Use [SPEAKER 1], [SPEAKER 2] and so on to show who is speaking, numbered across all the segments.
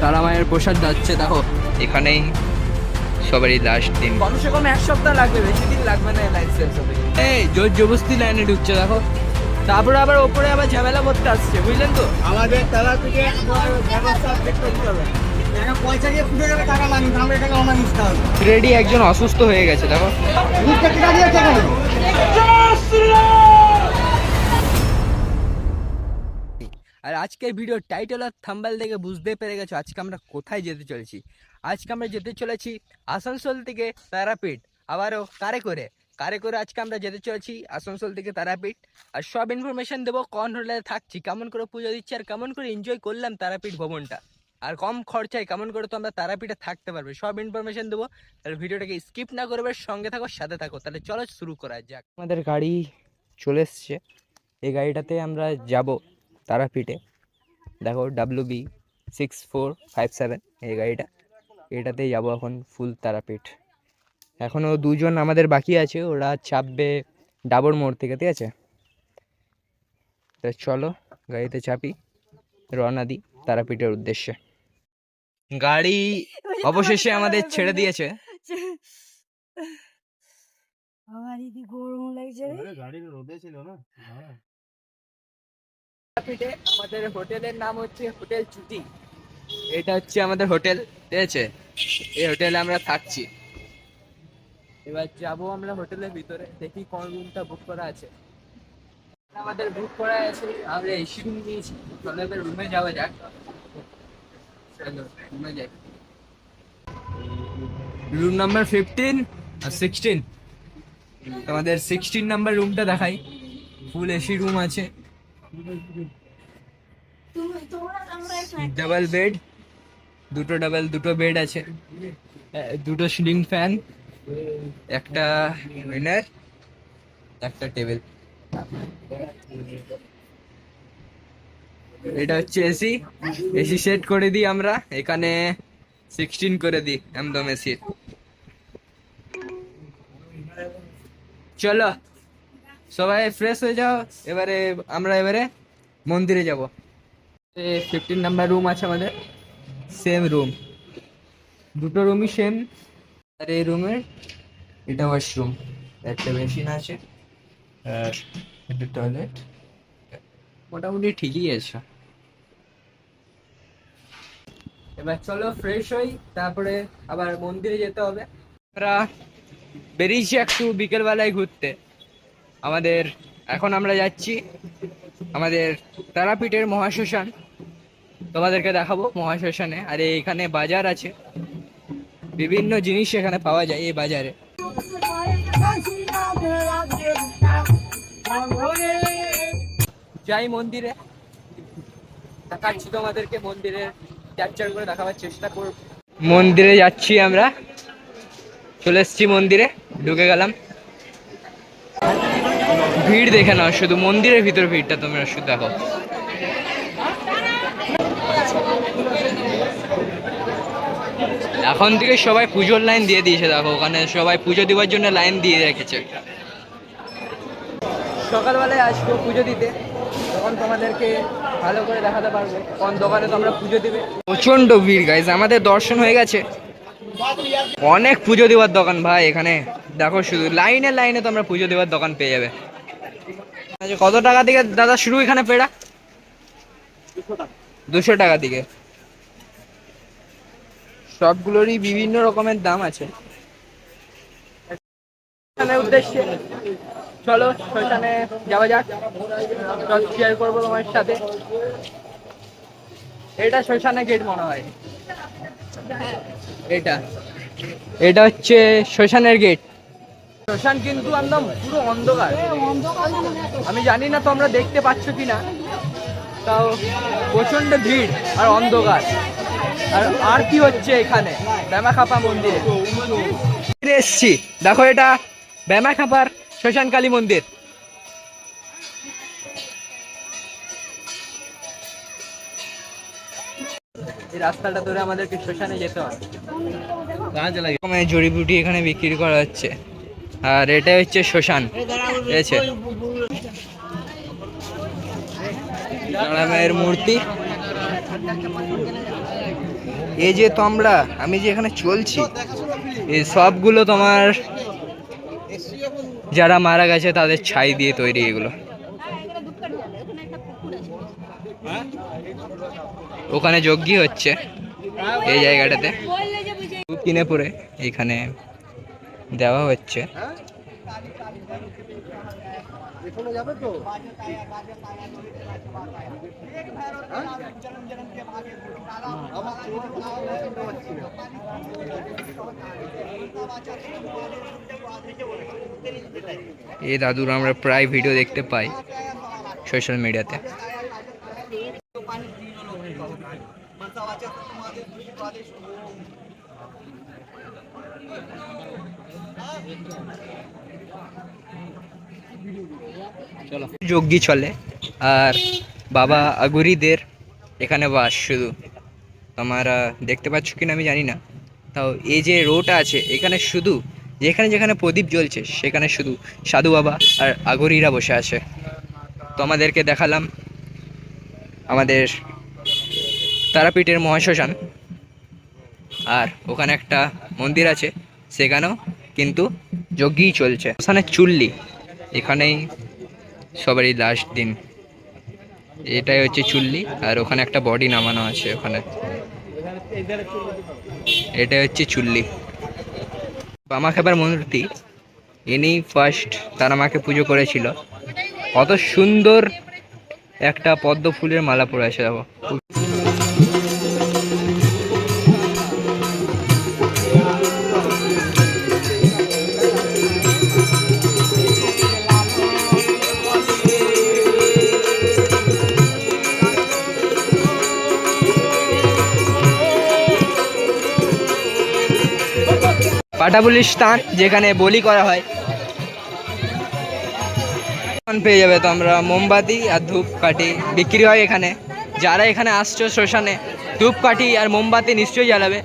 [SPEAKER 1] তারা মায়ের প্রসাদ যাচ্ছে দেখো।
[SPEAKER 2] এখানেই সবারই লাস্ট দিন।
[SPEAKER 1] কমসে কম 1 সপ্তাহ লাগবে, বেশি দিন লাগবে না লাইন শেষ হবে। এই জোর জবস্তি লাইনে ঢুকছে দেখো, তারপরে আবার ওপরে আবার ঝামেলা করতে আসছে, বুঝলেন তো।
[SPEAKER 3] আমাদের তারাপীঠে ব্যবস্থা দেখতে হবে, পয়সা দিয়ে পুজো যাবে, টাকা মানুষ আমরা এটাকে অমানুষ হবে।
[SPEAKER 2] রেডি একজন অসুস্থ হয়ে গেছে দেখো।
[SPEAKER 1] আর আজকের ভিডিও টাইটেল আর থাম্বনেল দেখে বুঝতে পেরে গেছো আজকে আমরা কোথায় যেতে চলেছি। আজকে আমরা যেতে চলেছি আসানসোল থেকে তারাপীঠ, আবারও কারে করে আজকে আমরা যেতে চলেছি আসানসোল থেকে তারাপীঠ। আর সব ইনফরমেশন দেবো, কোন হোটেলে থাকছি, কেমন করে পুজো দিচ্ছি, আর কেমন করে এনজয় করলাম তারাপীঠ ভবনটা, আর কম খরচায় কেমন করে তো আমরা তারাপীঠে থাকতে পারবে, সব ইনফরমেশন দেবো। তাহলে ভিডিওটাকে স্কিপ না করবে, সঙ্গে থাকো, সাথে থাকো। তাহলে চলো শুরু করা যাক।
[SPEAKER 2] আমাদের গাড়ি চলে এসছে, এই গাড়িটাতে আমরা যাব তারাপীঠে। দেখো WB6457 এই গাড়িটা, এটাতেই যাবো এখন ফুল তারাপীঠ। এখনও দুজন আমাদের বাকি আছে, ওরা চাপবে ডাবর মোড় থেকে, ঠিক আছে? তো চলো গাড়িতে চাপি, রওনা দিই তারাপীঠের উদ্দেশ্যে। গাড়ি অবশেষে আমাদের ছেড়ে দিয়েছে।
[SPEAKER 1] তারাপীঠে আমাদের হোটেলের নাম হচ্ছে হোটেল চুটি। এটা হচ্ছে আমাদের হোটেল, ঠিক আছে? এই হোটেলে আমরা থাকছি। এবার যাবো আমরা হোটেলের ভিতরে, দেখি কোন রুমটা বুক করা আছে। আমাদের বুক করা আছে, আমরা এসি রুম নিয়েছি। চলো এবার রুমে যাওয়া যাক। চলো রুমে যাই। রুম নাম্বার 15 আর 16। তোমাদের 16 নাম্বার রুমটা দেখাই, ফুল এসি রুম আছে, ডাবল বেড, দুটো বেড আছে, দুটো সিলিং ফ্যান, একটা উইনার, একটা টেবিল। এটা হচ্ছে এসি সেট করে দিই আমরা এখানে, 16 করে দিই একদম এসি। চলো সবাই ফ্রেশ হয়ে যাও, আমরা এবারে মন্দিরে যাব। 15 নাম্বার রুম আছে আমাদের, সেম রুম, দুটো রুমই সেম। আর এই রুমের এটা ওয়াশরুম, একটা মেশিন আছে আর একটা টয়লেট, মোটামুটি ঠিকই আছে। এবার চলো ফ্রেশ হই, তারপরে আবার মন্দিরে যেতে হবে। আমরা বেরিয়েছি একটু বিকেলবেলায় ঘুরতে। এখন আমরা যাচ্ছি আমাদের তারাপীঠের মহাশ্মশান, তোমাদেরকে দেখাবো মহাশ্মশানে। আর এখানে বাজার আছে, বিভিন্ন জিনিস এখানে পাওয়া যায় এই বাজারে। যাই মন্দিরে, দেখাচ্ছি তোমাদেরকে, মন্দিরে ক্যাপচার করে দেখাবার চেষ্টা করব। মন্দিরে যাচ্ছি আমরা, চলে এসেছি মন্দিরে, ঢুকে গেলাম। ভিড় দেখে নাও শুধু, মন্দিরের ভিতর ভিড়টা তোমরা শুধু দেখো। এখন থেকে সবাই পুজোর লাইন দিয়ে দিয়েছে, দেখো ওখানে সবাই পুজো দেওয়ার জন্য লাইন দিয়ে রেখেছে। সকালবেলায় আসবো পুজো দিতে, তখন তোমাদেরকে ভালো করে দেখাতে পারবো কোন দোকানে তোমরা পুজো দিবে। প্রচন্ড ভিড় গাইজ, আমাদের দর্শন হয়ে গেছে, অনেক পুজো দেওয়ার দোকান ভাই এখানে দেখো, শুধু লাইনে লাইনে তোমরা পুজো দেওয়ার দোকান পেয়ে যাবে। কত টাকা থেকে দাদা শুরু এখানে পেড়া? 200 টাকা থেকে। সবগুলোরই বিভিন্ন রকমের দাম আছে। উদ্দেশ্যে চলো শ্মশানে যাওয়া যাক, শেয়ার করবো তোমার সাথে। এটা শ্মশানে গেট মনে হয়, এটা হচ্ছে শ্মশানের গেট। শ্মশান কিন্তু একদম পুরো অন্ধকার, আমি জানি না তোমরা দেখতে পাচ্ছ কিনা, তাও প্রচন্ড ভিড় আর অন্ধকার। আর কি হচ্ছে এখানে ব্যামাখাপা মন্দিরে এসছি, দেখো এটা ব্যামাখাপার শ্মশান কালী মন্দির। এই রাস্তাটা ধরে আমাদেরকে শ্মশানে যেতে হয়। জড়িবুটি এখানে বিক্রি করা হচ্ছে, আর এটা হচ্ছে শ্মশান, ঠিক আছে? মায়ের মূর্তি,
[SPEAKER 2] এই যে তোমরা আমি যে এখানে চলছি এই সবগুলো তোমার যারা মারা গেছে তাদের ছাই দিয়ে তৈরি এগুলো। ওখানে যজ্ঞ হচ্ছে এই জায়গাটাতে, কিনে পরে এখানে দেওয়া হচ্ছে। এই দাদুর আমরা প্রায় ভিডিও দেখতে পাই সোশ্যাল মিডিয়াতে। যজ্ঞ চলে আর বাবা আগুরিদের এখানে বাস। শুধু তোমরা দেখতে পাচ্ছ কিনা আমি জানি না, তাও এই যে রোডটা আছে এখানে শুধু যেখানে যেখানে প্রদীপ জ্বলছে সেখানে শুধু সাধু বাবা আর আগুরিরা বসে আছে। তো আমাদেরকে দেখালাম আমাদের তারাপীঠের মহাশ্মশান, আর ওখানে একটা মন্দির আছে সেখানেও কিন্তু যজ্ঞই চলছে। ওখানে চুল্লি, এখানেই সবারই লাস্ট দিন, এটাই হচ্ছে চুল্লি। আর ওখানে একটা বডি নামানো আছে ওখানে, এটাই হচ্ছে চুল্লি। বামা খেপার মূর্তি, ইনি ফার্স্ট তারা মাকে পুজো করেছিল। কত সুন্দর একটা পদ্ম ফুলের মালা পরে আছে দেখো। পাটাবলির স্থান যেখানে বলি করা হয়। পেয়ে যাবে তো আমরা মোমবাতি আর ধূপকাঠি বিক্রি হয় এখানে। যারা এখানে আসছো শ্মশানে ধূপকাঠি আর মোমবাতি নিশ্চয়ই জ্বালাবে।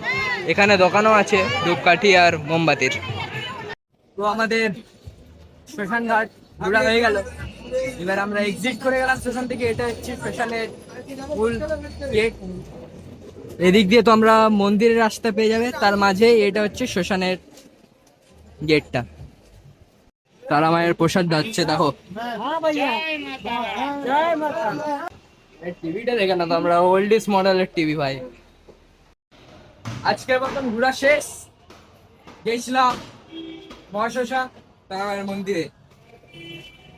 [SPEAKER 2] এখানে দোকানও আছে ধূপকাঠি আর মোমবাতির।
[SPEAKER 1] তো আমাদের শ্মশান ঘাট ঘোরা হয়ে গেল, এবার আমরা এক্সিট করে গেলাম স্টেশন থেকে। এটা হচ্ছে স্টেশনের মূল গেট। এদিক দিয়ে তো আমরা মন্দিরের রাস্তা পেয়ে যাবে, তার মাঝে এটা হচ্ছে শ্মশানের গেটটা। তারা মায়ের প্রসাদ যাচ্ছে দেখো। টিভিটা দেখে না তো আমরা ওল্ডিস মডেলের টিভি ভাই। আজকের মতন ঘোরা শেষ। গেছিলাম মহাশ্মশান তারা মায়ের মন্দিরে,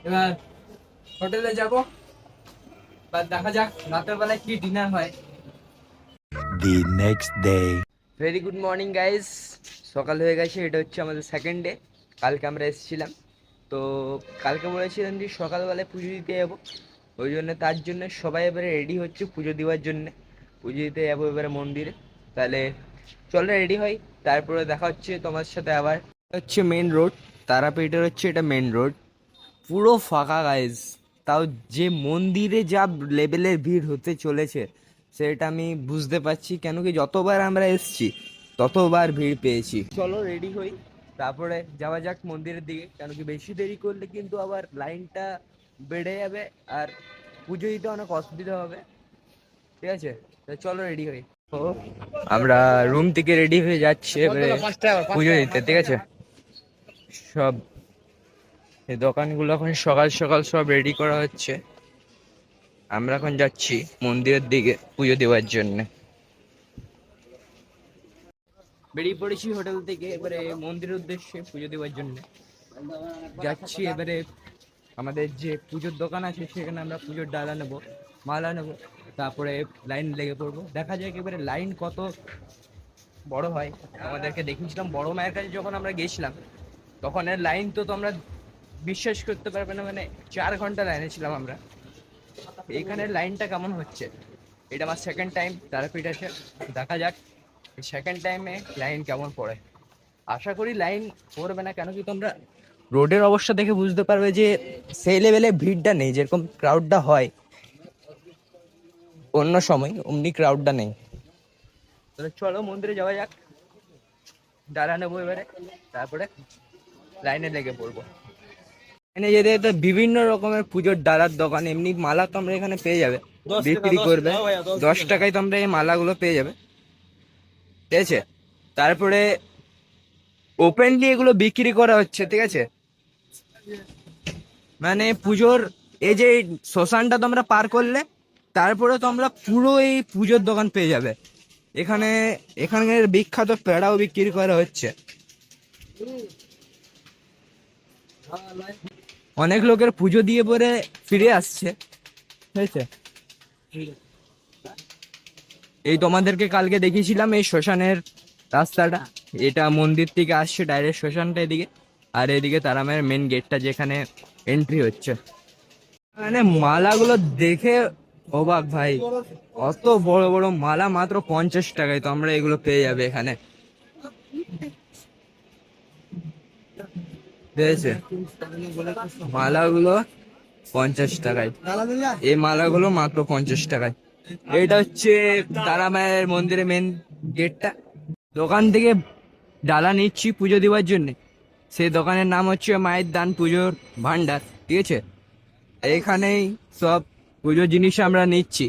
[SPEAKER 1] এবার হোটেলে যাব, বা দেখা যাক রাতের বেলায় কি ডিনার হয়।
[SPEAKER 4] The next day.
[SPEAKER 2] Very good morning guys, সকাল হয়ে গেছে। এটা হচ্ছে আমাদের সেকেন্ড ডে। কালকে আমরা এসেছিলাম, তো কালকে বলেছিলাম যে সকালবেলায় পুজো দিতে যাবো, ওই জন্য তার জন্য সবাই এবারে রেডি হচ্ছে পুজো দেওয়ার জন্যে। পুজো দিতে যাবো এবারে মন্দিরে, তাহলে চলো রেডি হই, তারপরে দেখা হচ্ছে তোমার সাথে আবার। হচ্ছে মেন রোড, তারাপীঠের হচ্ছে এটা মেন রোড, পুরো ফাঁকা গাইজ। তাও যে মন্দিরে যা লেভেলের ভিড় হতে চলেছে সেটা আমি বুঝতে পারছি, কেন কি যতবার আমরা এসেছি ততবার ভিড় পেয়েছি। চলো রেডি হই, তারপরে যাওয়া যাক মন্দিরের দিকে, কেন কি বেশি দেরি করলে কিন্তু আবার লাইনটা বেড়ে যাবে আর পুজো দিতে অনেক অসুবিধা হবে। ঠিক আছে, চলো রেডি হই। তো আমরা রুম থেকে রেডি হয়ে যাচ্ছি এবারে পুজো দিতে। ঠিক আছে, সব এই দোকানগুলো এখন সকাল সকাল সব রেডি করা হচ্ছে। আমরা এখন যাচ্ছি মন্দিরের দিকে পুজো দেওয়ার জন্য। বেরিয়ে পড়েছি হোটেল থেকে এবারে মন্দিরের উদ্দেশ্যে পুজো দেওয়ার জন্য যাচ্ছি। এবারে আমাদের যে পুজোর দোকান আছে সেখানে আমরা পুজোর ডালা নেবো, মালা নেবো, তারপরে লাইন লেগে পড়বো। দেখা যাক এবারে লাইন কত বড় হয়। আমাদেরকে দেখিয়েছিলাম বড় মায়ের কাছে যখন আমরা গেছিলাম, তখন এর লাইন তো তোমরা বিশ্বাস করতে পারবে না, মানে 4 ঘন্টা লাইনে ছিলাম আমরা। এইখানের লাইনটা কেমন হচ্ছে, এটা আমার সেকেন্ড টাইম তারাপীঠ আসে। দেখা যাক সেকেন্ড টাইমে লাইন কেমন পড়ে। আশা করি লাইন পড়বে না, কেন কি তোমরা রোডের অবস্থা দেখে বুঝতে পারবে যে সেই লেভেলে ভিড়টা নেই, যেরকম ক্রাউডটা হয় অন্য সময় অমনি ক্রাউডটা নেই। তাহলে চলো মন্দিরে যাওয়া যাক, ডালা নেবো এবারে, তারপরে লাইনে লেগে পড়বো। এখানে যেতে বিভিন্ন রকমের পুজোর ডালার দোকান, এমনি মালা তোমরা এখানে পেয়ে যাবে, বিক্রি করবে 10 টাকায় তোমরা এই মালাগুলো পেয়ে যাবে। ঠিক আছে। তারপরে ওপেনলি এগুলো বিক্রি করা হচ্ছে, ঠিক আছে। মানে পুজোর এই যে শ্মশানটা তোমরা পার করলে তারপরে তোমরা পুরো এই পুজোর দোকান পেয়ে যাবে। এখানে এখানকার বিখ্যাত পেড়াও বিক্রি করা হচ্ছে। অনেক লোকের পুজো দিয়ে পরে ফিরে আসছে, ঠিক আছে। এই তোমাদেরকে কালকে দেখিয়েছিলাম এই শ্মশানের রাস্তাটা, এটা মন্দির থেকে আসছে ডাইরেক্ট শ্মশানটা এদিকে, আর এদিকে তারামায়ের মেন গেটটা যেখানে এন্ট্রি হচ্ছে। মানে মালাগুলো দেখে অবাক ভাই, অত বড় বড় মালা মাত্র 50 টাকায় তোমরা এগুলো পেয়ে যাবে এখানে, ঠিক আছে। মালাগুলো 50 টাকায়, এই মালাগুলো মাত্র 50 টাকায়। এটা হচ্ছে তারামায়ের মন্দিরের মেন গেটটা। দোকান থেকে ডালা নিচ্ছি পুজো দেওয়ার জন্য, সেই দোকানের নাম হচ্ছে মায়ের দান পুজোর ভান্ডার, ঠিক আছে। এখানেই সব পুজোর জিনিস আমরা নিচ্ছি।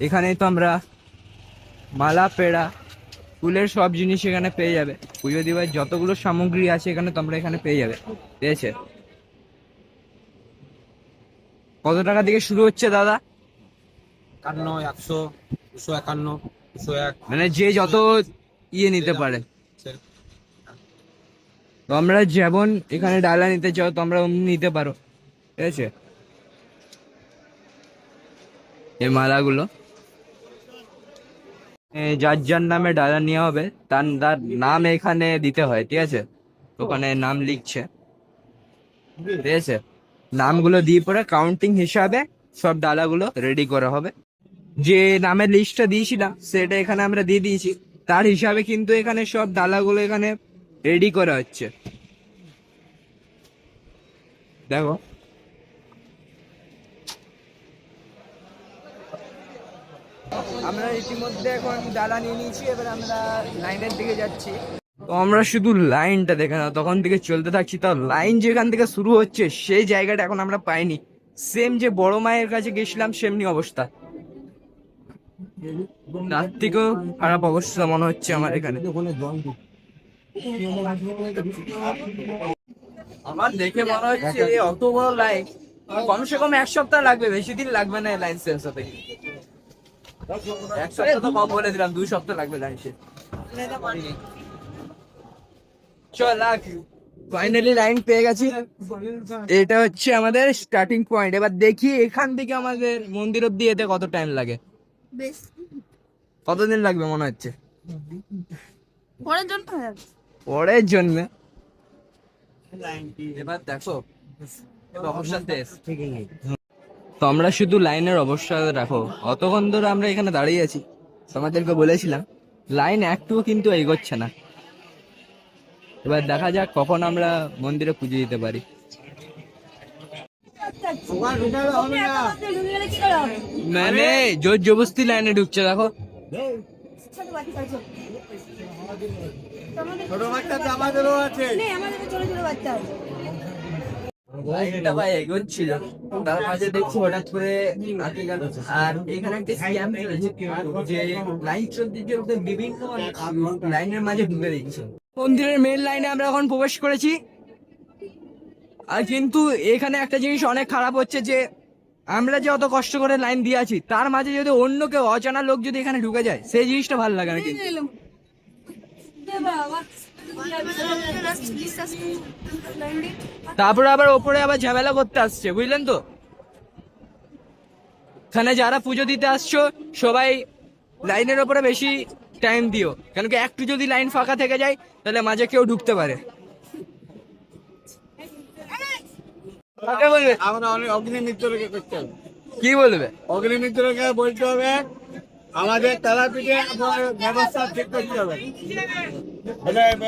[SPEAKER 2] এখানেই তো আমরা মালা, পেড়া, ফুলের সব জিনিস এখানে পেয়ে যাবে। পুজো দেওয়ার যতগুলো সামগ্রী আছে এখানে তোমরা এখানে পেয়ে যাবে, ঠিক আছে। কত টাকা থেকে শুরু হচ্ছে দাদা?
[SPEAKER 3] 51, 100, 251, 201।
[SPEAKER 2] মানে যে যত নিতে পারে। তোমরা যেমন এখানে ডালা নিতে চাও তোমরা অমনি নিতে পারো, ঠিক আছে। এই মালাগুলো যার যার নামে ডালা নেওয়া হবে তার নাম এখানে দিতে হয়, ঠিক আছে। ওখানে নাম লিখছে, ঠিক আছে। নামগুলো দিয়ে পরে কাউন্টিং হিসাবে সব ডালাগুলো রেডি করা হবে। যে নামের লিস্টটা দিয়েছিলাম সেটা এখানে আমরা দিয়ে দিয়েছি, তার হিসাবে কিন্তু এখানে সব ডালাগুলো এখানে রেডি করা হচ্ছে। দেখো আমরা ইতিমধ্যে এখন ডালা নিয়ে নিয়েছি, এবার আমরা লাইনের দিকে যাচ্ছি। তো আমরা শুধু লাইনটা দেখে না, তখন থেকে চলতে থাকছি, তাও লাইন যেখান থেকে শুরু হচ্ছে সেই জায়গাটা এখন আমরা পাইনি। সেম যে বড় মায়ের কাছে গেছিলাম সেমনি অবস্থা, তার থেকেও খারাপ অবস্থা মনে হচ্ছে আমার এখানে। আমার দেখে মনে হচ্ছে অত বড় লাইন, কমসে কম 1 সপ্তাহ লাগবে, বেশি দিন লাগবে না লাইন শেষ হতে। 1 সপ্তাহ তো কম বলে দিলাম, 2 সপ্তাহ লাগবে লাইন শেষ। চল ফাইনালি লাইন পেয়ে গেছি। এটা হচ্ছে আমাদের স্টার্টিং পয়েন্ট। এবার দেখি এখান থেকে আমাদের মন্দির অব্দি যেতে কত টাইম লাগে, কতদিন লাগবে মনে হচ্ছে পরের জন্য। এবার দেখো অবস্থা শেষ। তোমরা শুধু লাইনের অবস্থা রাখো, অতক্ষণ ধরে আমরা এখানে দাঁড়িয়ে আছি, তোমাদেরকে বলেছিলাম লাইন একটুও কিন্তু এগোচ্ছে না। এবার দেখা যাক কখন আমরা মন্দিরে পুজো দিতে পারি। মানে জোর জবরদস্তি লাইনে ঢুকছে, দেখো
[SPEAKER 3] ছোট বাচ্চা তো আমাদেরও আছে।
[SPEAKER 2] লাইনটা ভাই এগোচ্ছিল, তার মাঝে দেখছি হঠাৎ করে আটকে গেল। আর এখানে একটা স্ক্যাম চলেছে যে লাইন চলতে চলতে বিভিন্ন লাইনের মাঝে ঢুকে দিচ্ছে। মন্দিরের মেন লাইনে আমরা এখন প্রবেশ করেছি, আর কিন্তু এখানে একটা জিনিস অনেক খারাপ হচ্ছে যে আমরা যে অত কষ্ট করে লাইন দিয়ে আছি তার মাঝে যদি অন্য কেউ অজানা লোক যদি এখানে ঢুকে যায় সেই জিনিসটা ভালো লাগে না। কিন্তু তারপরে আবার ওপরে আবার ঝামেলা করতে আসছে, বুঝলেন তো। এখানে যারা পুজো দিতে আসছো সবাই লাইনের ওপরে বেশি টাইম দিও, কেন কি একটু যদি লাইন ফাঁকা থেকে যায় তাহলে মাঝে কেউ ঢুকতে পারে।
[SPEAKER 3] আমরা অনেক অগ্নিমিত্রকে করতে হবে।
[SPEAKER 2] কি বলবে?
[SPEAKER 3] অগ্নিমিত্রকে বলতে হবে আমাদের তারাপীঠে ব্যবস্থা ঠিক করতে হবে।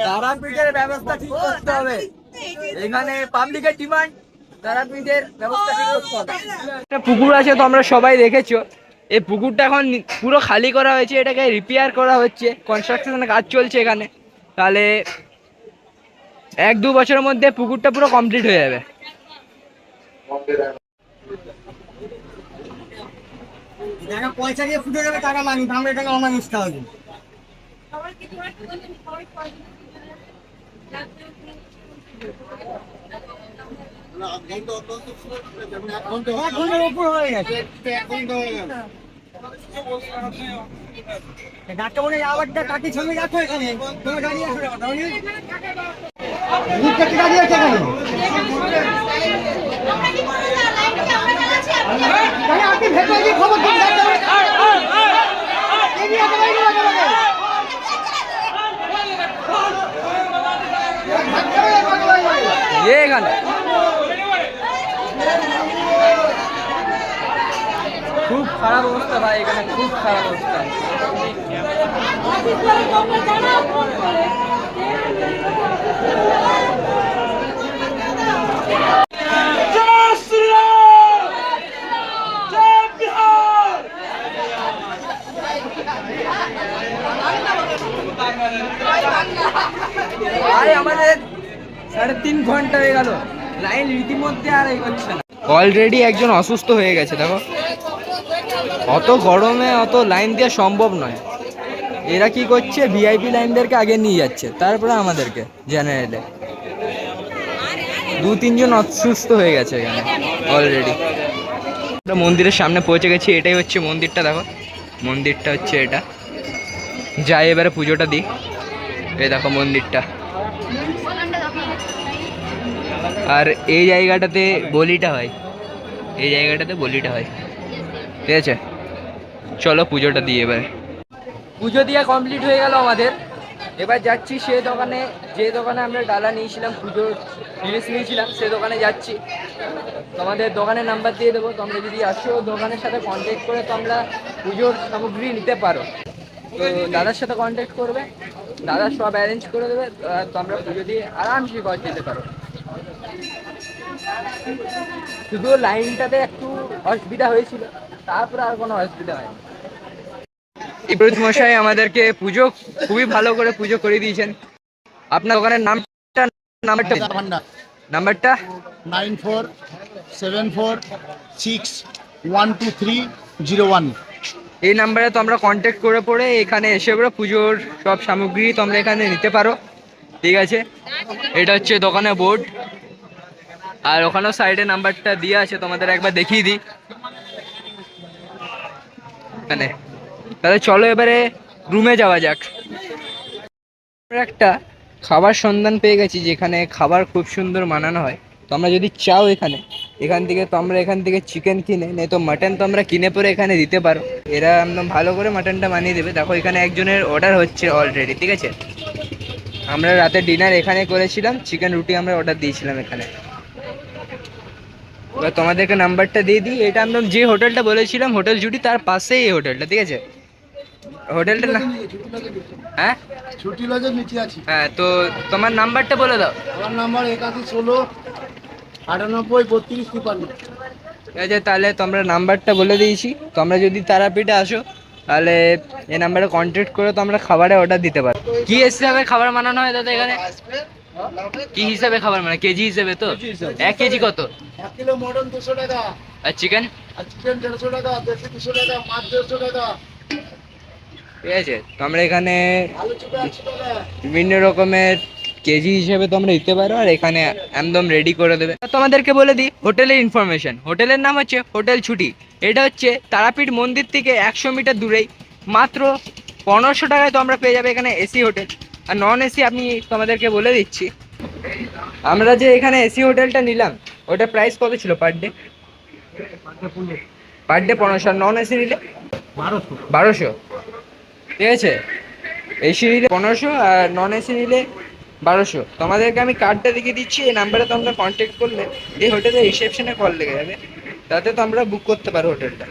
[SPEAKER 2] তারাপীঠের ব্যবস্থা ঠিক করতে হবে, এখানে পাবলিকের ডিমান্ড, তারাপীঠের ব্যবস্থা ঠিক করতে হবে। একটা পুকুর আছে তো আমরা সবাই দেখেছো, এই পুকুরটা এখন পুরো খালি করা হয়েছে, এটাকে রিপেয়ার করা হচ্ছে, কনস্ট্রাকশনের কাজ চলছে এখানে। তাহলে 1-2 বছরের মধ্যে পুকুরটা পুরো কমপ্লিট হয়ে যাবে।
[SPEAKER 3] পয়সা দিয়ে ফুটে যাবে টাকা মানি, আমরা এটাকে অমানুষ খাওয়াবো। এক ঘন্টার উপর হয়ে গেছে। ডাক্তার বলে আবারটা কাটির সঙ্গে যাচ্ছ এখানে, তোমার গাড়ি আসবে না, তাহলে গাড়ি আছে এখানে। আপনি ভেতরে গিয়ে খবর দিন।
[SPEAKER 2] এখানে খুব খারাপ অবস্থা ভাই, এখানে খুব খারাপ অবস্থা। ভাই আমাদের 3.5 ঘন্টা হয়ে গেল, লাইন রীতিমধ্যে আর এগোচ্ছে না। অলরেডি একজন অসুস্থ হয়ে গেছে, দেখো। অত গরমে অত লাইন দেওয়া সম্ভব নয়। এরা কি করছে, ভিআইপি লাইনদেরকে আগে নিয়ে যাচ্ছে, তারপরে আমাদেরকে জেনারেলে। 2-3 জন অসুস্থ হয়ে গেছে এখানে অলরেডি। আমরা মন্দিরের সামনে পৌঁছে গেছি, এটাই হচ্ছে মন্দিরটা, দেখো। মন্দিরটা হচ্ছে এটা। যাই এবারে পুজোটা দিই। এই দেখো মন্দিরটা। আর এই জায়গাটাতে বলিটা হয়, এই জায়গাটাতে বলিটা হয়, ঠিক আছে। চলো পুজোটা দিই এবার। পুজো দিয়ে কমপ্লিট হয়ে গেল আমাদের। এবার যাচ্ছি সে দোকানে, যে দোকানে আমরা ডালা নিয়েছিলাম, পুজোর জিনিস নিয়েছিলাম, সে দোকানে যাচ্ছি। তোমাদের দোকানের নাম্বার দিয়ে দেবো, তোমরা যদি আসো দোকানের সাথে কন্ট্যাক্ট করে তোমরা পুজোর সামগ্রী নিতে পারো। তো দাদার সাথে কন্ট্যাক্ট করবে, দাদা সব অ্যারেঞ্জ করে দেবে, তোমরা পুজো দিয়ে আরামসে ঘর যেতে পারো। শুধু লাইনটাতে একটু অসুবিধা হয়েছিল, তারপরে আর কোনো অসুবিধা হয়নি। পুরোহিত মশাই আমাদেরকে পুজো খুবই ভালো করে পুজো করে দিয়েছেন। আপনার দোকানের নামটা
[SPEAKER 5] 9474612301।
[SPEAKER 2] এই নাম্বারে তোমরা কন্ট্যাক্ট করে পড়ে এখানে এসে পড়ে পুজোর সব সামগ্রী তোমরা এখানে নিতে পারো, ঠিক আছে। এটা হচ্ছে দোকানের বোর্ড, আর ওখানেও সাইডে নাম্বারটা দিয়ে আছে, তোমাদের একবার দেখিয়ে দিই মানে। তাহলে চলো এবারে রুমে যাওয়া যাক। আমরা একটা খাবার সন্ধান পেয়ে গেছি, যেখানে খাবার খুব সুন্দর বানানো হয়। তোমরা যদি চাও এখান থেকে চিকেন কিনে, নেই তো মাটন তোমরা কিনে পরে এখানে দিতে পারো। এরা একদম ভালো করে মাটনটা বানিয়ে দেবে। দেখো এখানে একজনের অর্ডার হচ্ছে অলরেডি, ঠিক আছে। আমরা রাতে ডিনার এখানে করেছিলাম, চিকেন রুটি আমরা অর্ডার দিয়েছিলাম এখানে। এবার তোমাদেরকে নাম্বারটা দিয়ে দিই। এটা একদম যে হোটেলটা বলেছিলাম, হোটেল জুটি, তার পাশেই এই হোটেলটা, ঠিক আছে। হোটেলটা না, হ্যাঁ
[SPEAKER 5] ছুটি লজের নিচে আছি।
[SPEAKER 2] হ্যাঁ, তো তোমার নাম্বারটা বলে দাও।
[SPEAKER 5] আমার নাম্বার 8116983253।
[SPEAKER 2] ঠিক আছে, তাহলে তোমরা নাম্বারটা বলে দিয়েছি। তোমরা যদি তারাপীঠে আসো তাহলে এই নাম্বারে কন্ট্যাক্ট করে তোমরা খাবারের অর্ডার দিতে পারো। কি হিসাবে খাবার বানানো হয় দাদা এখানে? কি হিসাবে খাবার মানে কেজি হিসেবে? তো 1 কেজি কত?
[SPEAKER 5] 1 কিলো মটন 200 টাকা,
[SPEAKER 2] আর চিকেন?
[SPEAKER 5] আর চিকেন 150 টাকা, দেশি 200 টাকা, মাছ 150 টাকা,
[SPEAKER 2] ঠিক আছে। তোমরা এখানে
[SPEAKER 5] আলু চুপে 80 টাকা।
[SPEAKER 2] বিভিন্ন রকমের কেজি হিসেবে তোমরা দিতে পারো, আর এখানে একদম রেডি করে দেবে। তোমাদেরকে বলে দিই হোটেলের ইনফরমেশন। হোটেলের নাম হচ্ছে হোটেল ছুটি। এটা হচ্ছে তারাপীঠ মন্দির থেকে 100 মিটার দূরেই। মাত্র 1500 টাকায় তোমরা পেয়ে যাবে এখানে এসি হোটেল। আর নন এসি আমি তোমাদেরকে বলে দিচ্ছি। আমরা যে এখানে এসি হোটেলটা নিলাম, ওটা প্রাইস কত ছিল per day? Per day 1500। Non AC নিলে 1200, ঠিক আছে। এসি নিলে 1500 আর নন এসি নিলে 1200। তোমাদেরকে আমি কার্ডটা দেখিয়ে দিচ্ছি, এই নাম্বারে তোমরা কন্ট্যাক্ট করলে এই হোটেলের রিসেপশনে কল লেগে যাবে, তাতে তোমরা বুক করতে পারো হোটেলটা।